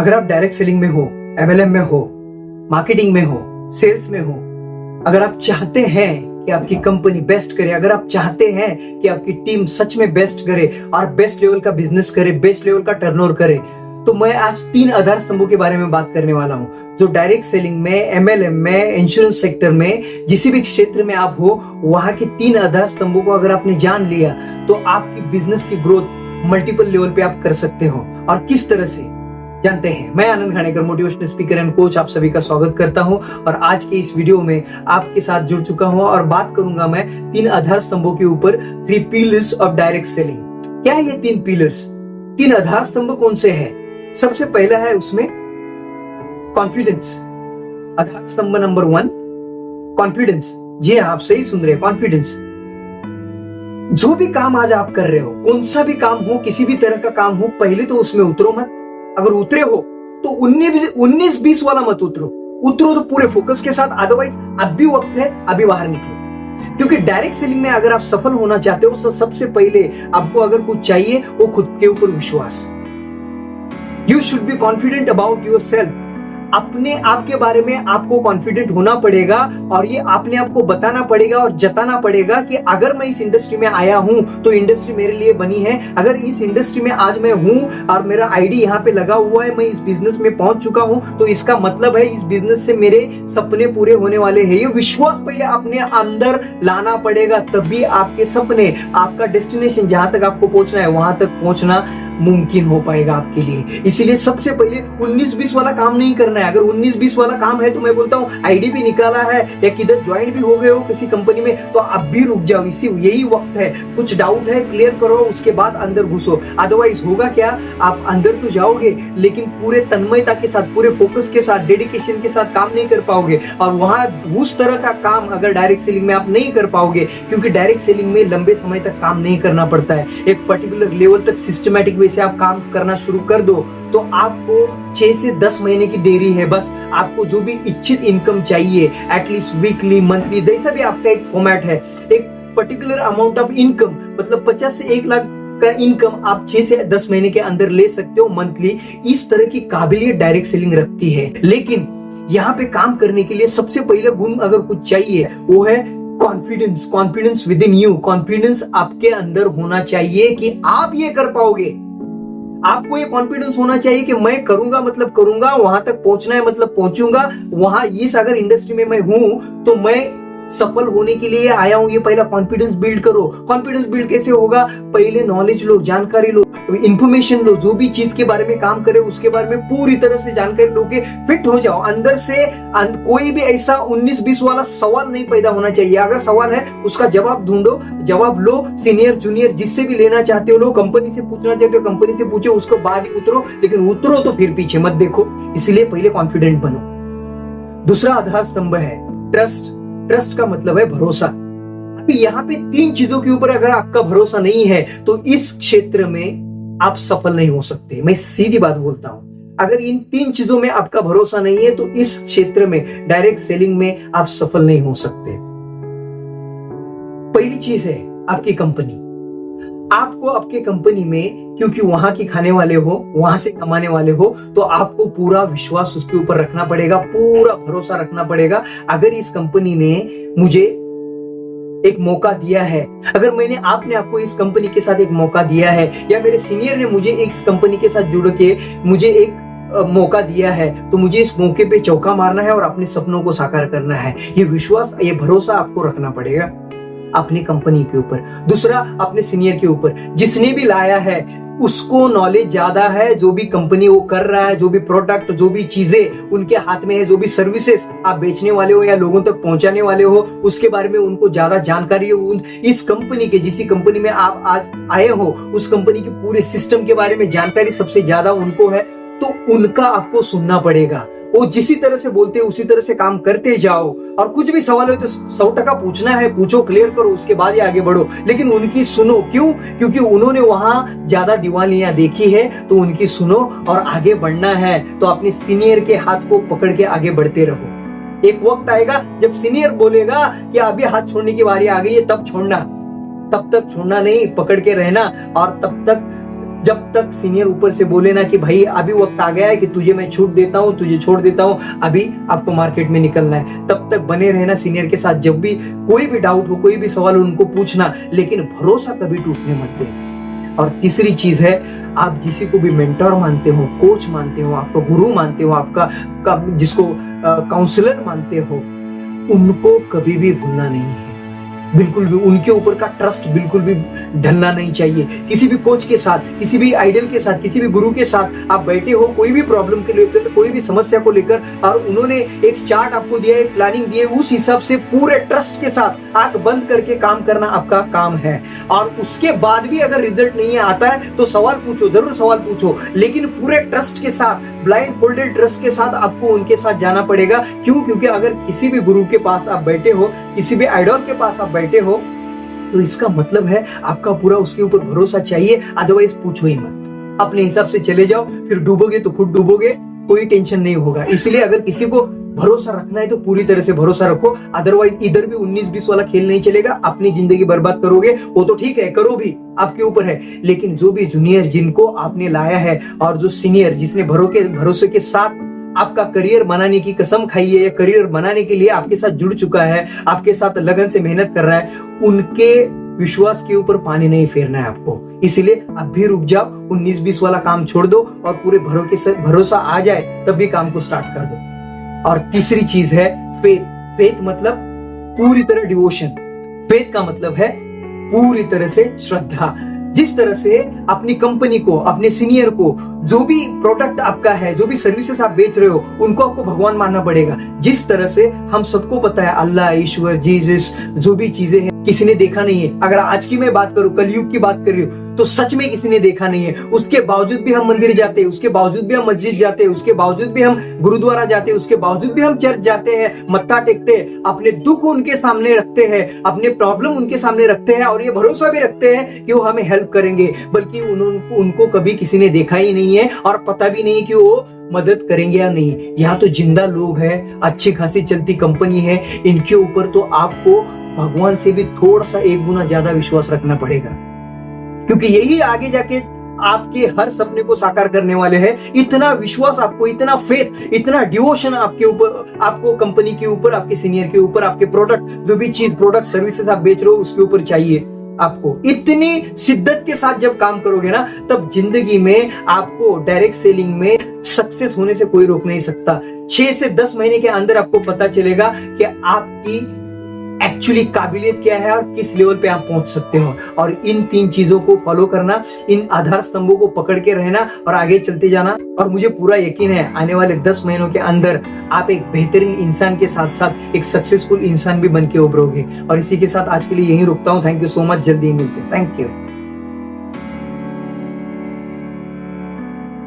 अगर आप direct selling में हो, एमएलएम में हो, मार्केटिंग में हो, सेल्स में हो, अगर आप चाहते हैं कि आपकी कंपनी बेस्ट करे, अगर आप चाहते हैं कि आपकी टीम सच में बेस्ट करे और बेस्ट लेवल का बिजनेस करे, बेस्ट लेवल का टर्नओवर करे, तो मैं आज 3 आधार स्तंभों के बारे में बात करने वाला हूं जो डायरेक्ट सेलिंग में, एमएलएम में, इंश्योरेंस सेक्टर में, जिस भी क्षेत्र में आप हो, वहां के 3 आधार स्तंभों को अगर आपने जान लिया तो आपकी बिजनेस की ग्रोथ मल्टीपल लेवल पे आप कर सकते हो। और किस तरह से जानते हैं। मैं आनंद खानेकर, मोटिवेशनल स्पीकर एंड कोच, आप सभी का स्वागत करता हूं और आज के इस वीडियो में आपके साथ जुड़ चुका हूं और बात करूंगा मैं 3 आधार स्तंभों के ऊपर, 3 पिलर्स ऑफ डायरेक्ट सेलिंग। क्या है ये 3 पिलर्स? 3 आधार स्तंभ कौन से हैं? सबसे पहला है उसमें कॉन्फिडेंस। आधार स्तंभ नंबर 1 कॉन्फिडेंस। जी आप सही सुन रहे हैं, कॉन्फिडेंस। जो भी काम आज आप कर रहे हो, कौन सा भी काम हो, किसी भी तरह का काम हो, पहले तो उसमें उतरो मत। अगर उतरे हो तो 19-20 वाला मत उतरो तो पूरे फोकस के साथ, अदरवाइज अभी वक्त है, अभी बाहर निकलो। क्योंकि डायरेक्ट सेलिंग में अगर आप सफल होना चाहते हो तो सबसे पहले आपको अगर कुछ चाहिए वो खुद के ऊपर विश्वास। You should be confident about your self. अपने आप के बारे में आपको कॉन्फिडेंट होना पड़ेगा और ये अपने आप को बताना पड़ेगा और जताना पड़ेगा कि अगर मैं इस इंडस्ट्री में आया हूं तो इंडस्ट्री मेरे लिए बनी है। अगर इस इंडस्ट्री में आज मैं हूं और मेरा आईडी यहां पे लगा हुआ है, मैं इस बिजनेस में पहुंच चुका हूं, तो इसका मतलब है इस बिजनेस से मेरे सपने पूरे होने वाले हैं। ये विश्वास पहले अपने अंदर लाना पड़ेगा, तभी आपके सपने, आपका डेस्टिनेशन, जहां तक आपको पहुंचना है वहां तक पहुंचना मुमकिन हो पाएगा आपके लिए। इसीलिए सबसे पहले 19-20 वाला काम नहीं करना है। अगर 19-20 वाला काम है तो मैं बोलता हूं आईडी भी निकाला है या किधर ज्वाइन भी हो गए हो किसी कंपनी में, तो अब भी रुक जाओ, यही वक्त है। कुछ डाउट है, क्लियर करो, उसके बाद अंदर घुसो। अदरवाइज होगा क्या, आप अंदर तो जाओगे लेकिन पूरे तन्मयता के साथ, पूरे फोकस के साथ, डेडिकेशन के साथ काम नहीं कर पाओगे और वहां उस तरह का काम अगर डायरेक्ट सेलिंग में आप नहीं कर पाओगे, क्योंकि डायरेक्ट सेलिंग में लंबे समय तक काम नहीं करना पड़ता है। एक पर्टिकुलर लेवल तक सिस्टमैटिक वे से आप काम करना शुरू कर दो तो आपको 6 से 10 महीने की देरी है। बस आपको जो भी इच्छित इनकम चाहिए, एटलीस्ट वीकली, मंथली, जैसा भी आपका एक फॉर्मेट है, एक पर्टिकुलर अमाउंट ऑफ इनकम, मतलब 50 से 1 लाख का इनकम आप 6 से 10 महीने के अंदर ले सकते हो मंथली। इस तरह की काबिलियत डायरेक्ट सेलिंग रखती है। लेकिन यहाँ पे काम करने के लिए सबसे पहले गुण अगर कुछ चाहिए वो है confidence. Confidence with in you. Confidence आपके अंदर होना चाहिए कि आप ये कर पाओगे। आपको ये कॉन्फिडेंस होना चाहिए कि मैं करूंगा मतलब करूंगा, वहां तक पहुंचना है मतलब पहुंचूंगा। वहां इस अगर इंडस्ट्री में मैं हूं तो मैं सफल होने के लिए आया हूं। ये पहला कॉन्फिडेंस बिल्ड करो। कॉन्फिडेंस बिल्ड कैसे होगा? पहले नॉलेज लो, जानकारी लो, इंफॉर्मेशन लो, जो भी चीज के बारे में काम करे उसके बारे में पूरी तरह से जानकारी लोगे, फिट हो जाओ। अंदर से कोई भी ऐसा 19-20 वाला सवाल नहीं पैदा होना चाहिए। अगर सवाल है उसका जवाब ढूंढो, जवाब लो, सीनियर जूनियर जिससे भी लेना चाहते हो लो, कंपनी से पूछना चाहते हो कंपनी से पूछो, उसको बाद ही उतरो, लेकिन उतरो तो फिर पीछे मत देखो। इसलिए पहले कॉन्फिडेंट बनो। दूसरा आधार स्तंभ है ट्रस्ट। ट्रस्ट का मतलब है भरोसा। अभी यहाँ पे 3 चीजों के ऊपर अगर आपका भरोसा नहीं है तो इस क्षेत्र में आप सफल नहीं हो सकते। मैं सीधी बात बोलता हूं, अगर इन 3 चीजों में आपका भरोसा नहीं है तो इस क्षेत्र में, डायरेक्ट सेलिंग में, आप सफल नहीं हो सकते। पहली चीज है आपकी कंपनी। आपको आपके कंपनी में, क्योंकि वहां के खाने वाले हो, वहां से कमाने वाले हो, तो आपको पूरा विश्वास उसके ऊपर रखना पड़ेगा, पूरा भरोसा रखना पड़ेगा। अगर इस कंपनी ने मुझे एक मौका दिया है, अगर आपने आपको इस कंपनी के साथ एक मौका दिया है, या मेरे सीनियर ने मुझे इस कंपनी के साथ जुड़ के मुझे एक मौका दिया है, तो मुझे इस मौके पे चौका मारना है और अपने सपनों को साकार करना है। ये विश्वास, ये भरोसा आपको रखना पड़ेगा अपनी कंपनी के ऊपर। दूसरा, अपने सीनियर के ऊपर। जिसने भी लाया है उसको नॉलेज ज्यादा है, जो भी कंपनी वो कर रहा है, जो भी प्रोडक्ट, जो भी चीजें उनके हाथ में है, जो भी सर्विसेज आप बेचने वाले हो या लोगों तक पहुंचाने वाले हो, उसके बारे में उनको ज्यादा जानकारी है। इस कंपनी के, जिस कंपनी में आप आज आए हो, उस कंपनी के पूरे सिस्टम के बारे में जानकारी सबसे ज्यादा उनको है, तो उनका आपको सुनना पड़ेगा। वो जिसी तरह से बोलते हैं उसी तरह से काम करते जाओ। और कुछ भी सवाल हो तो 100% पूछना है, पूछो, क्लियर करो, उसके बाद ही आगे बढ़ो। लेकिन उनकी सुनो। क्यों? क्योंकि उन्होंने वहां ज्यादा दीवानियां देखी है, तो उनकी सुनो। और आगे बढ़ना है तो अपने सीनियर के हाथ को पकड़ के आगे बढ़ते रहो। एक वक्त आएगा जब सीनियर बोलेगा कि अभी हाथ छोड़ने की बारी आ गई है, तब छोड़ना। तब तक छोड़ना नहीं, पकड़ के रहना और तब तक जब तक सीनियर ऊपर से बोले ना कि भाई अभी वक्त आ गया है कि तुझे मैं छूट देता हूँ, तुझे छोड़ देता हूँ, अभी आपको मार्केट में निकलना है, तब तक बने रहना सीनियर के साथ। जब भी कोई भी डाउट हो, कोई भी सवाल हो, उनको पूछना, लेकिन भरोसा कभी टूटने मत देना। और तीसरी चीज है, आप जिसी को भी मेंटर मानते हो, कोच मानते हो, आपका गुरु मानते हो, आपका जिसको काउंसलर मानते हो, उनको कभी भी भूलना नहीं है। बिल्कुल भी उनके ऊपर का ट्रस्ट बिल्कुल भी ढलना नहीं चाहिए। किसी भी कोच के साथ, किसी भी आइडल के साथ, किसी भी गुरु के साथ आप बैठे हो, कोई भी प्रॉब्लम के लेकर, कोई भी समस्या को लेकर, और उन्होंने एक चार्ट आपको दिया है, एक प्लानिंग दी है, उस हिसाब से पूरे ट्रस्ट के साथ आंख बंद करके काम करना आपका काम है। और उसके बाद भी अगर रिजल्ट नहीं आता है तो सवाल पूछो, जरूर सवाल पूछो, लेकिन पूरे ट्रस्ट के साथ, ब्लाइंड फोल्डेड ट्रस्ट के साथ आपको उनके साथ जाना पड़ेगा। क्यों? क्योंकि अगर किसी भी गुरु के पास आप बैठे हो, किसी भी आइडल के पास आप बैठे हो, तो इसका मतलब है आपका पूरा उसके ऊपर भरोसा चाहिए, अदरवाइज पूछो ही मत। अपने हिसाब से चले जाओ, फिर डूबोगे तो खुद डूबोगे, कोई टेंशन नहीं होगा। इसलिए अगर किसी को भरोसा रखना है तो पूरी तरह से भरोसा रखो, अदरवाइज इधर भी 19-20 वाला खेल नहीं चलेगा, अपनी जिंदगी बर्बाद करोगे। वो तो ठीक है, करो भी, आपके ऊपर है, लेकिन जो भी जूनियर जिनको आपने लाया है और जो सीनियर जिसने भरोसे के साथ आपका करियर बनाने की कसम खाई है, या करियर बनाने के लिए आपके साथ जुड़ चुका है, आपके साथ लगन से मेहनत कर रहा है, उनके विश्वास के ऊपर पानी नहीं फेरना है आपको। इसलिए अब भी रुक जाओ, 19-20 वाला काम छोड़ दो और पूरे भरोसा आ जाए तब भी काम को स्टार्ट कर दो। और तीसरी चीज है फेथ। फेथ मतलब पूरी तरह डिवोशन। फेथ का मतलब है पूरी तरह से श्रद्धा। जिस तरह से अपनी कंपनी को, अपने सीनियर को, जो भी प्रोडक्ट आपका है, जो भी सर्विसेज आप बेच रहे हो, उनको आपको भगवान मानना पड़ेगा। जिस तरह से हम सबको पता है अल्लाह, ईश्वर, जीसस, जो भी चीजें हैं, किसी ने देखा नहीं है। अगर आज की मैं बात करूं, कलयुग की बात कर रही हूं, तो सच में किसी ने देखा नहीं है। उसके बावजूद भी हम मंदिर जाते हैं, उसके बावजूद भी हम मस्जिद जाते हैं, उसके बावजूद भी हम गुरुद्वारा जाते हैं, उसके बावजूद भी हम चर्च जाते हैं, मत्था टेकते हैं, अपने दुख उनके सामने रखते हैं, अपने प्रॉब्लम उनके सामने रखते हैं, और ये भरोसा भी रखते हैं कि वो हमें हेल्प करेंगे। बल्कि उनको कभी किसी ने देखा ही नहीं है और पता भी नहीं कि वो मदद करेंगे या नहीं। यहाँ तो जिंदा लोग हैं, अच्छी खासी चलती कंपनी है, इनके ऊपर तो आपको भगवान से भी थोड़ा सा 1 गुना ज्यादा विश्वास रखना पड़ेगा, क्योंकि यही आगे जाके आपके हर सपने को साकार करने वाले हैं। इतना विश्वास आपको, इतना फेथ, इतना डिवोशन आपके ऊपर, आपको कंपनी के ऊपर, आपके सीनियर के ऊपर, आपके प्रोडक्ट, जो भी चीज, प्रोडक्ट, सर्विसेज आप बेच रहे हो, उसके ऊपर चाहिए आपको। इतनी शिद्दत के साथ जब काम करोगे ना, तब जिंदगी में आपको डायरेक्ट सेलिंग में सक्सेस होने से कोई रोक नहीं सकता। 6 से 10 महीने के अंदर आपको पता चलेगा कि आपकी एक्चुअली काबिलियत क्या है और किस लेवल पे आप पहुंच सकते हो। और इन 3 चीजों को फॉलो करना, इन आधार स्तंभों को पकड़ के रहना और आगे चलते जाना। और मुझे पूरा यकीन है आने वाले 10 महीनों के अंदर आप एक बेहतरीन इंसान के साथ साथ एक सक्सेसफुल इंसान भी बन के उभरोगे। और इसी के साथ आज के लिए यहीं रुकता हूं। थैंक यू सो मच, जल्दी मिलते हैं। Thank you.